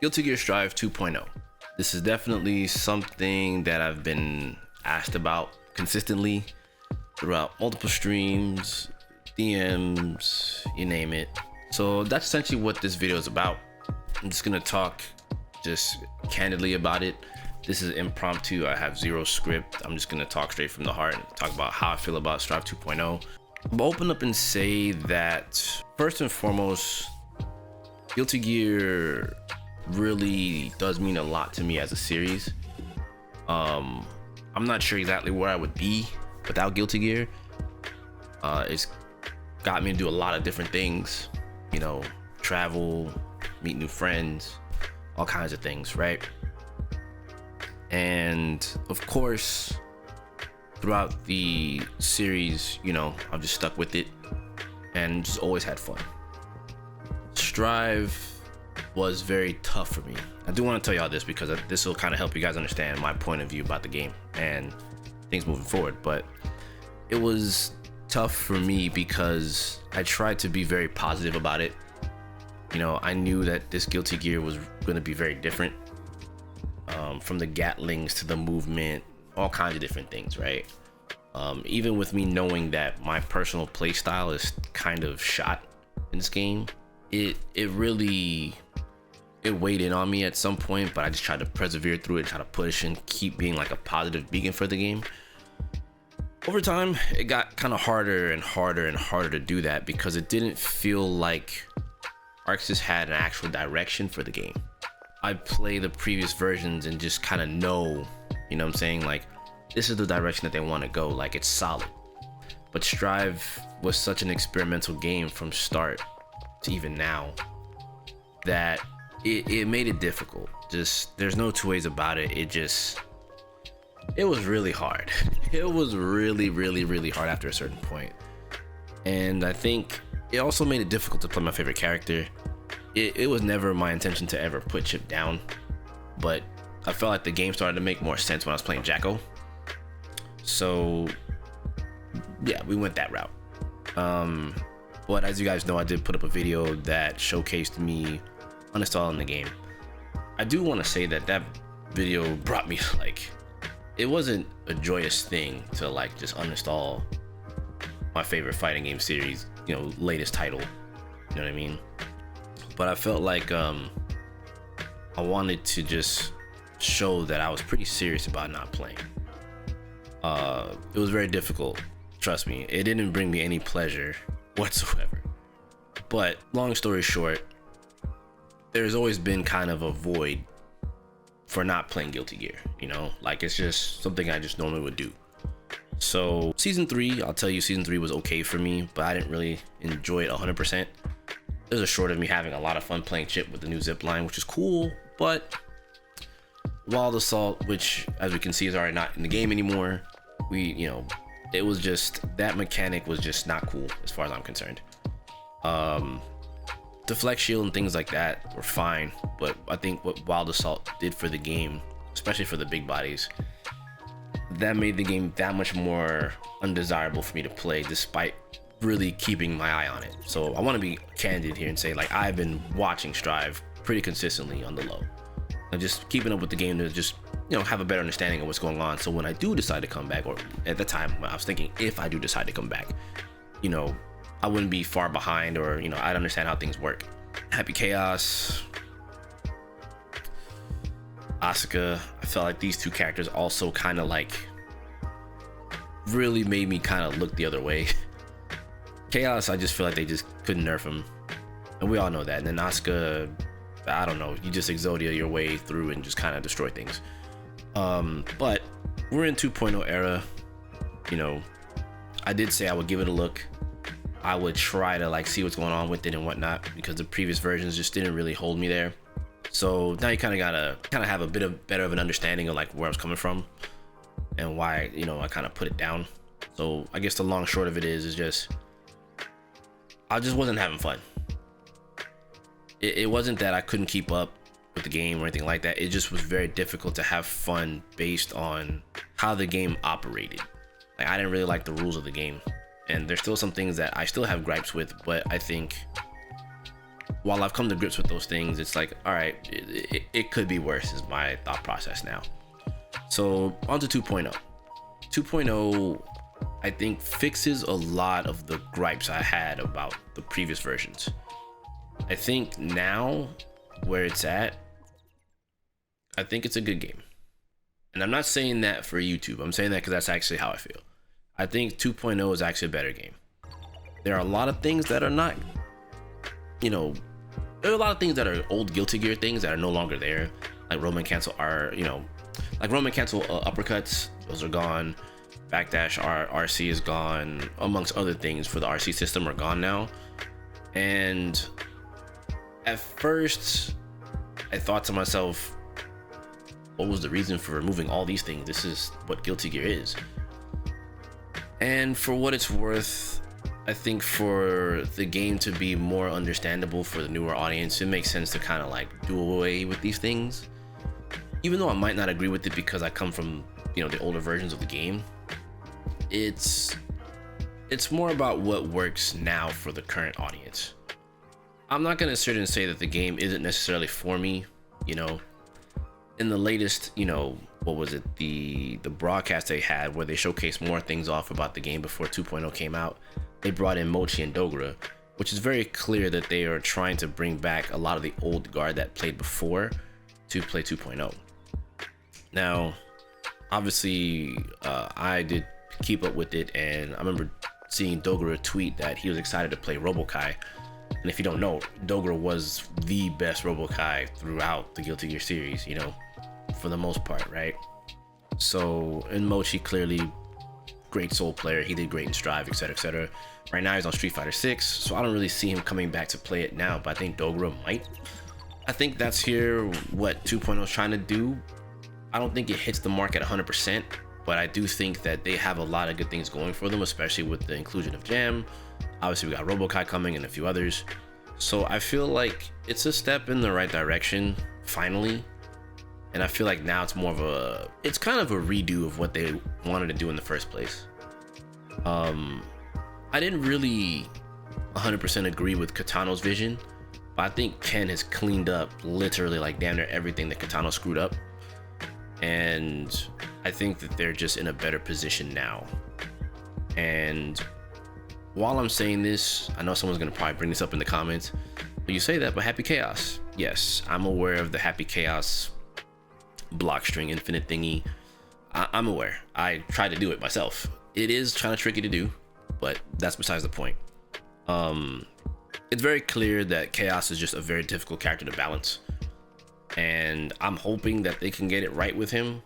Guilty Gear Strive 2.0. This is definitely something that I've been asked about consistently throughout multiple streams, DMs, you name it. So that's essentially what this video is about. I'm just gonna talk just candidly about it. This is impromptu. I have zero script. I'm just gonna talk straight from the heart and talk about how I feel about Strive 2.0. I'll open up and say that first and foremost, Guilty Gear really does mean a lot to me as a series. I'm not sure exactly where I would be without Guilty Gear. It's got me to do a lot of different things, you know, travel, meet new friends, all kinds of things, right? And of course, throughout the series, you know, I've just stuck with it and just always had fun. Strive was very tough for me. I do want to tell y'all this because this will kind of help you guys understand my point of view about the game and things moving forward. But it was tough for me because I tried to be very positive about it. You know, I knew that this Guilty Gear was going to be very different, from the Gatlings to the movement, all kinds of different things, right? Even with me knowing that my personal play style is kind of shot in this game, it really weighed in on me at some point, but I just tried to persevere through it, try to push and keep being like a positive beacon for the game. Over time, it got kind of harder and harder and harder to do that because it didn't feel like ArcSys had an actual direction for the game. I play the previous versions and just kind of know, you know what I'm saying? Like, this is the direction that they want to go. Like, it's solid. But Strive was such an experimental game from start to even now that it made it difficult. Just, there's no two ways about it. It was really hard. It was really, really, really hard after a certain point. And I think it also made it difficult to play my favorite character. It was never my intention to ever put Chip down, but I felt like the game started to make more sense when I was playing Jacko. So yeah, we went that route. But as you guys know, I did put up a video that showcased me uninstalling the game. I do want to say that that video brought me, like, it wasn't a joyous thing to like just uninstall my favorite fighting game series, you know, latest title, you know what I mean? But I felt like I wanted to just show that I was pretty serious about not playing. It was very difficult, trust me. It didn't bring me any pleasure whatsoever. But long story short, there's always been kind of a void for not playing Guilty Gear, you know? Like, it's just something I just normally would do. So season 3, I'll tell you, season 3 was okay for me, but I didn't really enjoy it 100%. There's a short of me having a lot of fun playing Chip with the new zip line, which is cool, but Wild Assault, which as we can see is already not in the game anymore, it was just, that mechanic was just not cool as far as I'm concerned. Deflect shield and things like that were fine, but I think what Wild Assault did for the game, especially for the big bodies, that made the game that much more undesirable for me to play, despite really keeping my eye on it. So I want to be candid here and say, like, I've been watching Strive pretty consistently on the low and just keeping up with the game to just, you know, have a better understanding of what's going on. So when I do decide to come back, or at the time I was thinking if I do decide to come back, you know, I wouldn't be far behind, or, you know, I'd understand how things work. Happy Chaos, Asuka, I felt like these two characters also kind of like really made me kind of look the other way. Chaos, I just feel like they just couldn't nerf him, and we all know that. And then Asuka, I don't know, you just Exodia your way through and just kind of destroy things. But we're in 2.0 era, you know, I did say I would give it a look. I would try to like see what's going on with it and whatnot, because the previous versions just didn't really hold me there. So now you kind of gotta have a bit better of an understanding of like where I was coming from and why, you know, I kind of put it down. So I guess the long short of it is just I just wasn't having fun. It wasn't that I couldn't keep up with the game or anything like that. It just was very difficult to have fun based on how the game operated. Like, I didn't really like the rules of the game, and there's still some things that I still have gripes with, but I think while I've come to grips with those things, it's like, all right, it could be worse is my thought process now. So on to 2.0. 2.0, I think, fixes a lot of the gripes I had about the previous versions. I think now where it's at, I think it's a good game. And I'm not saying that for YouTube. I'm saying that because that's actually how I feel. I think 2.0 is actually a better game. There are a lot of things that are not, there are a lot of things that are old Guilty Gear things that are no longer there. Like Roman cancel uppercuts, those are gone. Backdash RC is gone, amongst other things for the RC system are gone now. And at first, I thought to myself, what was the reason for removing all these things? This is what Guilty Gear is. And for what it's worth, I think for the game to be more understandable for the newer audience, it makes sense to kind of like do away with these things. Even though I might not agree with it because I come from, the older versions of the game, it's more about what works now for the current audience. I'm not going to sit and say that the game isn't necessarily for me, in the latest, what was it? The broadcast they had where they showcased more things off about the game before 2.0 came out. They brought in Mochi and Dogura, which is very clear that they are trying to bring back a lot of the old guard that played before to play 2.0. Now, obviously, I did keep up with it, and I remember seeing Dogura tweet that he was excited to play Robokai. And if you don't know, Dogura was the best Robokai throughout the Guilty Gear series, for the most part, right? So, and Mochi, clearly, great Soul player. He did great in Strive, etc., etc. Right now, he's on Street Fighter 6, so I don't really see him coming back to play it now, but I think Dogura might. I think that's here what 2.0 is trying to do. I don't think it hits the mark at 100%, but I do think that they have a lot of good things going for them, especially with the inclusion of Jam. Obviously, we got Robokai coming and a few others. So I feel like it's a step in the right direction, finally. And I feel like now it's more of it's kind of a redo of what they wanted to do in the first place. I didn't really 100% agree with Katano's vision, but I think Ken has cleaned up literally like damn near everything that Katano screwed up. And I think that they're just in a better position now. And while I'm saying this, I know someone's gonna probably bring this up in the comments, but you say that, but Happy Chaos. Yes, I'm aware of the Happy Chaos block string infinite thingy. I'm aware. I tried to do it myself. It is kind of tricky to do, but that's besides the point. It's very clear that Chaos is just a very difficult character to balance. And I'm hoping that they can get it right with him,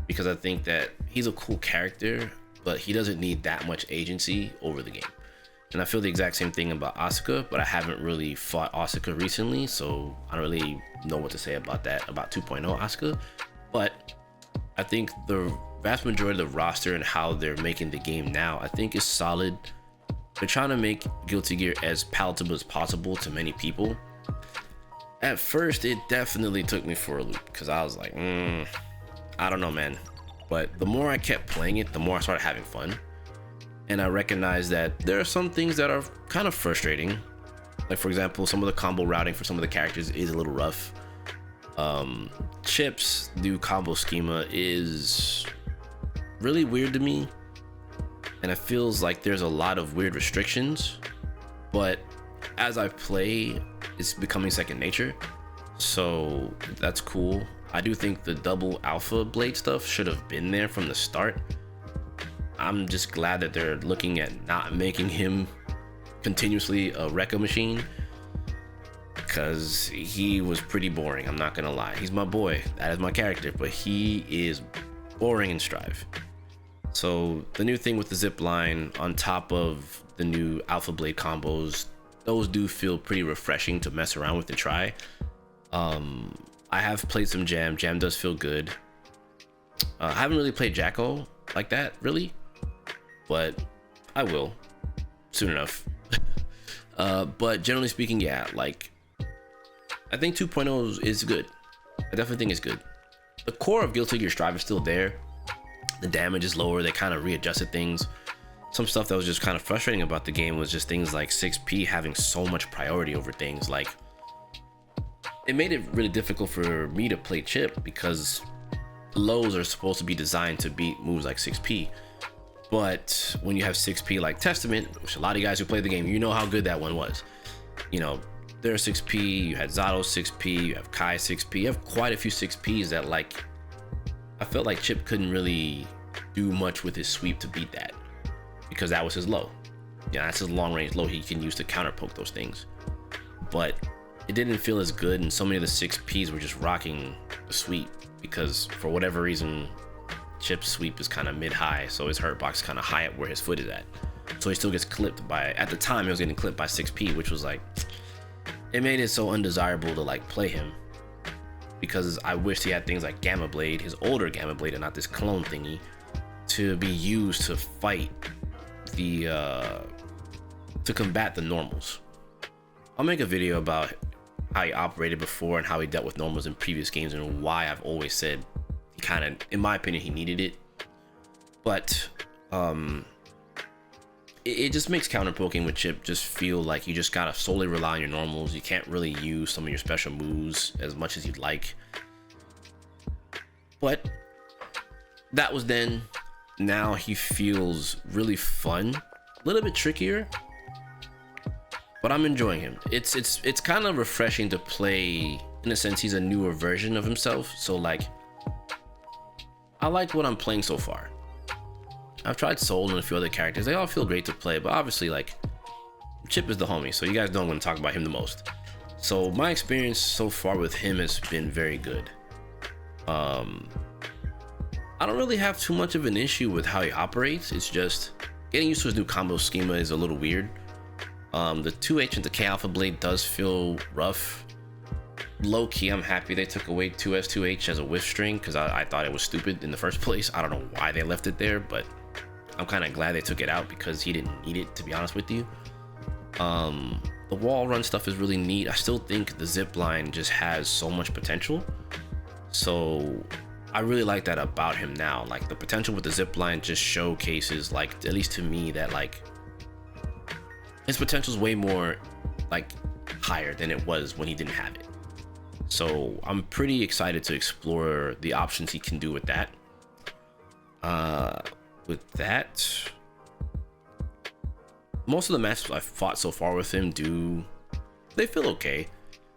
because I think that he's a cool character, but he doesn't need that much agency over the game. And I feel the exact same thing about Asuka, but I haven't really fought Asuka recently, so I don't really know what to say about that, about 2.0 Asuka. But I think the vast majority of the roster and how they're making the game now, I think is solid. They're trying to make Guilty Gear as palatable as possible to many people. At first, it definitely took me for a loop, because I was like, I don't know, man. But the more I kept playing it, the more I started having fun. And I recognized that there are some things that are kind of frustrating. Like, for example, some of the combo routing for some of the characters is a little rough. Chip's new combo schema is really weird to me. And it feels like there's a lot of weird restrictions. But as I play, it's becoming second nature. So that's cool. I do think the double alpha blade stuff should have been there from the start. I'm just glad that they're looking at not making him continuously a Rekka machine, because he was pretty boring. I'm not gonna lie. He's my boy. That is my character, but he is boring in Strive. So the new thing with the zip line on top of the new alpha blade combos, those do feel pretty refreshing to mess around with and try. I have played some Jam. Jam does feel good. I haven't really played Jacko like that, really, but I will soon enough. But generally speaking, yeah, like, I think 2.0 is good. I definitely think it's good. The core of Guilty Gear Strive is still there. The damage is lower. They kind of readjusted things. Some stuff that was just kind of frustrating about the game was just things like 6P having so much priority over things like it made it really difficult for me to play Chip because lows are supposed to be designed to beat moves like 6P. But when you have 6P like Testament, which a lot of you guys who play the game, you know how good that one was. You know, there's 6P, you had Zato 6P, you have Kai 6P, you have quite a few 6Ps that, like, I felt like Chip couldn't really do much with his sweep to beat that because that was his low. Yeah, that's his long range low he can use to counter poke those things. But it didn't feel as good, and so many of the 6Ps were just rocking the sweep because for whatever reason, Chip's sweep is kind of mid-high, so his hurt box is kind of high up where his foot is at. So he still gets clipped by, at the time he was getting clipped by 6P, which was like, it made it so undesirable to like play him because I wished he had things like Gamma Blade, his older Gamma Blade and not this clone thingy, to be used to fight the to combat the normals. I'll make a video about how he operated before and how he dealt with normals in previous games and why I've always said he kind of, in my opinion, he needed it. But it just makes counter poking with Chip just feel like you just gotta solely rely on your normals. You can't really use some of your special moves as much as you'd like. But that was then. Now he feels really fun, a little bit trickier, but I'm enjoying him. It's kind of refreshing to play. In a sense, he's a newer version of himself. So like, I like what I'm playing so far. I've tried Soul and a few other characters. They all feel great to play, but obviously, like, Chip is the homie, so you guys know I'm going to talk about him the most. So my experience so far with him has been very good. I don't really have too much of an issue with how he operates. It's just getting used to his new combo schema is a little weird. The 2H into K Alpha Blade does feel rough. Low key, I'm happy they took away 2S 2H as a whiff string because I thought it was stupid in the first place. I don't know why they left it there, but I'm kind of glad they took it out because he didn't need it, to be honest with you. The wall run stuff is really neat. I still think the zip line just has so much potential. So I really like that about him now. Like, the potential with the zip line just showcases, like, at least to me, that like his potential is way more like higher than it was when he didn't have it. So I'm pretty excited to explore the options he can do with that. With that, most of the matches I've fought so far with him they feel okay.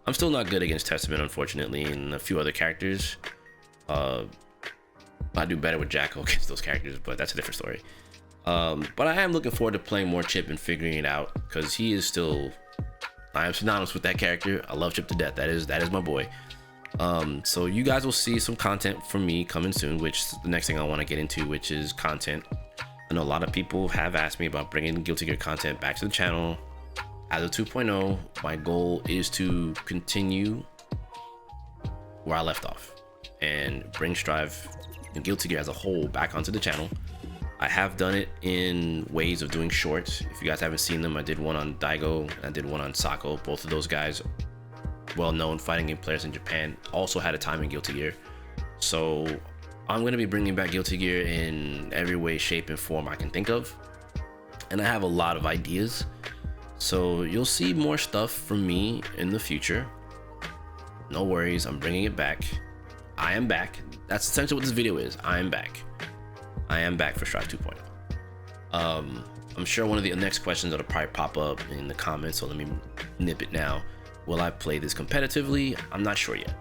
I'm still not good against Testament, unfortunately, and a few other characters. I do better with Jacko against those characters, but that's a different story. But I am looking forward to playing more Chip and figuring it out because he is still, I am synonymous with that character. I love Chip to death. That is my boy. So you guys will see some content from me coming soon, which is the next thing I want to get into, which is content. I know a lot of people have asked me about bringing Guilty Gear content back to the channel. As of 2.0, my goal is to continue where I left off and bring Strive and Guilty Gear as a whole back onto the channel. I have done it in ways of doing shorts. If you guys haven't seen them, I did one on Daigo, I did one on Sako. Both of those guys, well-known fighting game players in Japan, also had a time in Guilty Gear. So I'm going to be bringing back Guilty Gear in every way, shape, and form I can think of. And I have a lot of ideas. So you'll see more stuff from me in the future. No worries, I'm bringing it back. I am back. That's essentially what this video is. I am back. I am back for Strive 2.0. I'm sure one of the next questions that'll probably pop up in the comments, so let me nip it now. Will I play this competitively? I'm not sure yet.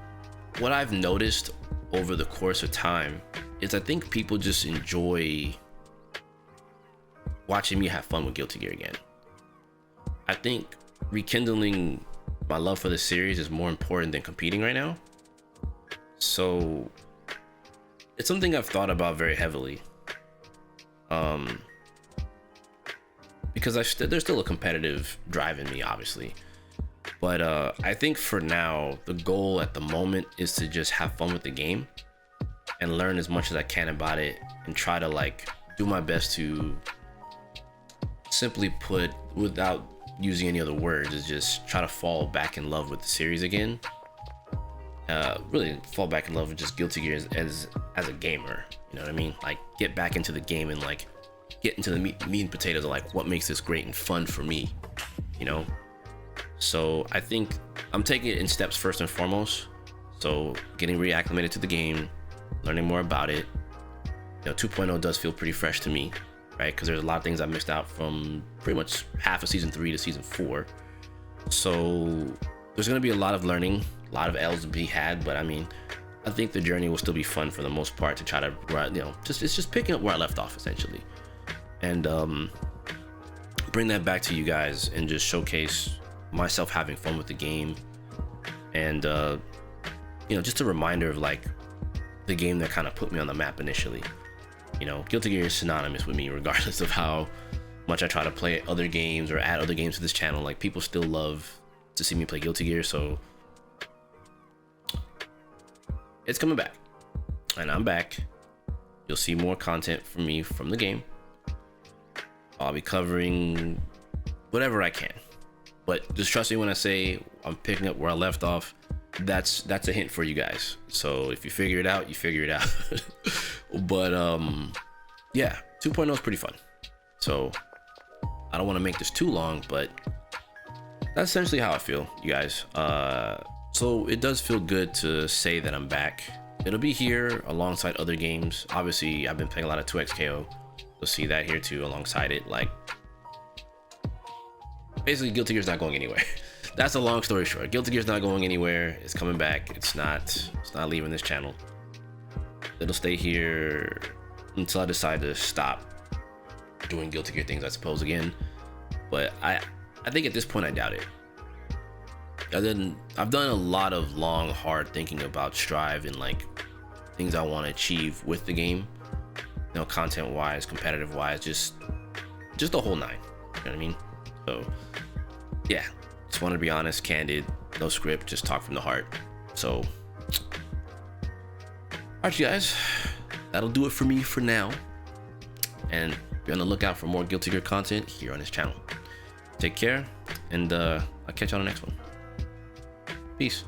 What I've noticed over the course of time is I think people just enjoy watching me have fun with Guilty Gear again. I think rekindling my love for the series is more important than competing right now. So it's something I've thought about very heavily. Because there's still a competitive drive in me, obviously. But I think for now, the goal at the moment is to just have fun with the game and learn as much as I can about it and try to like do my best to simply put, without using any other words, is just try to fall back in love with the series again. Really fall back in love with just Guilty Gear as a gamer, you know what I mean? Like, get back into the game and like get into the meat and potatoes of like what makes this great and fun for me, you know? So I think I'm taking it in steps first and foremost. So getting reacclimated to the game, learning more about it. 2.0 does feel pretty fresh to me, right? Because there's a lot of things I missed out from pretty much half of season 3 to season 4. So there's gonna be a lot of learning, a lot of L's to be had, but I mean, I think the journey will still be fun for the most part to try to, it's just picking up where I left off essentially, and bring that back to you guys and just showcase myself having fun with the game, and just a reminder of like the game that kind of put me on the map initially. Guilty Gear is synonymous with me regardless of how much I try to play other games or add other games to this channel. Like, people still love to see me play Guilty Gear, so it's coming back, and I'm back. You'll see more content from me from the game. I'll be covering whatever I can, but just trust me when I say I'm picking up where I left off. That's a hint for you guys. So if you figure it out, you figure it out. But yeah, 2.0 is pretty fun. So I don't want to make this too long, but that's essentially how I feel, you guys. So it does feel good to say that I'm back. It'll be here alongside other games. Obviously, I've been playing a lot of 2XKO. You'll see that here too alongside it. Like, basically, Guilty Gear's not going anywhere. That's a long story short. Guilty Gear's not going anywhere. It's coming back. It's not leaving this channel. It'll stay here until I decide to stop doing Guilty Gear things, I suppose, again. But I think at this point I doubt it. I've done a lot of long, hard thinking about Strive and like things I want to achieve with the game. Content wise, competitive wise, just the whole nine. You know what I mean? So yeah, just want to be honest, candid, no script, just talk from the heart. So alright, you guys, that'll do it for me for now, and be on the lookout for more Guilty Gear content here on this channel. Take care, and I'll catch you on the next one. Peace.